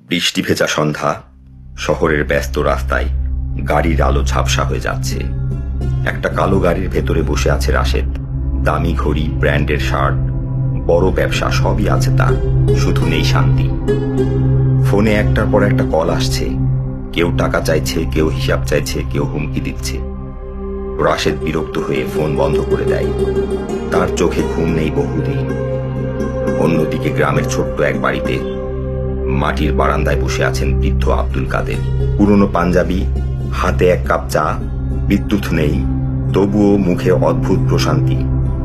বৃষ্টি ভেজা সন্ধ্যা, শহরের ব্যস্ত রাস্তায় গাড়ির আলো ঝাপসা হয়ে যাচ্ছে। একটা কালো গাড়ির ভেতরে বসে আছে রাশেদ। দামি ঘড়ি, ব্র্যান্ডের শার্ট, বড় ব্যবসা সবই আছে তার, শুধু নেই শান্তি। ফোনে একটার পর একটা কল আসছে। কেউ টাকা চাইছে, কেউ হিসাব চাইছে, কেউ হুমকি দিচ্ছে। রাশেদ বিরক্ত হয়ে ফোন বন্ধ করে দেয়। তার চোখে ঘুম নেই বহুদিন। অন্যদিকে গ্রামের ছোট্ট এক বাড়িতে মাটির বারান্দায় বসে আছেন বৃদ্ধ আব্দুল কাদের। পুরনো পাঞ্জাবি, হাতে এক কাপ চা। বিদ্যুৎ নেই, তবুও মুখে অদ্ভুত প্রশান্তি।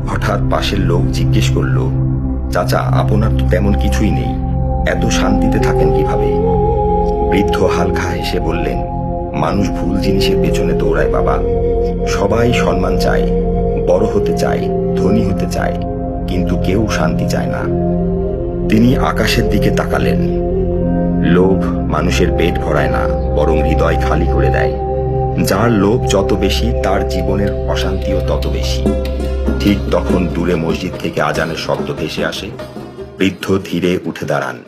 হঠাৎ পাশের লোক জিজ্ঞেস করল, চাচা, আপনার তো তেমন কিছুই নেই, এত শান্তিতে থাকেন কিভাবে? বৃদ্ধ হালকা হেসে বললেন, মানুষ ভুল জিনিসের পেছনে দৌড়ায় বাবা। সবাই সম্মান চায়, বড় হতে চায়, ধনী হতে চায়, কিন্তু কেউ শান্তি চায় না। তিনি আকাশের দিকে তাকালেন। লোভ মানুষের পেট ভরায় না, বরং হৃদয় খালি করে দেয়। যার লোভ যত বেশি, তার জীবনের অশান্তিও তত বেশি। ঠিক তখন দূরে মসজিদ থেকে আজানের শব্দ ভেসে আসে। বৃদ্ধ ধীরে উঠে দাঁড়ান।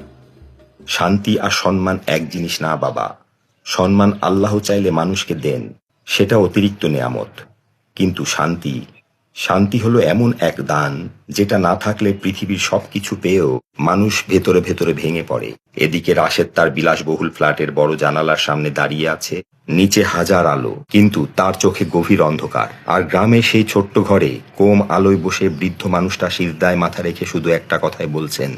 শান্তি আর সম্মান এক জিনিস না বাবা। সম্মান আল্লাহ চাইলে মানুষকে দেন, সেটা অতিরিক্ত নেয়ামত। কিন্তু শান্তি, শান্তি হলো এমন এক দান, যেটা না থাকলে পৃথিবীর সবকিছু পেয়েও মানুষ ভেতরে ভেতরে ভেঙে পড়ে। এদিকে রাশেদ তার বিলাসবহুল ফ্ল্যাটের বড় জানালার সামনে দাঁড়িয়ে আছে। নিচে হাজার আলো, কিন্তু তার চোখে গভীর অন্ধকার। আর গ্রামে সেই ছোট্ট ঘরে কম আলোয় বসে বৃদ্ধ মানুষটা সিজদায় মাথা রেখে শুধু একটা কথাই বলছেন,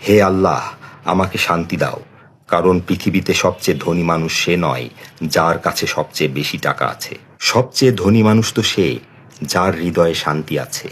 হে আল্লাহ, আমাকে শান্তি দাও। কারণ পৃথিবীতে সবচেয়ে ধনী মানুষ সে নয় যার কাছে সবচেয়ে বেশি টাকা আছে। সবচেয়ে ধনী মানুষ তো সে যার হৃদয়ে শান্তি আছে।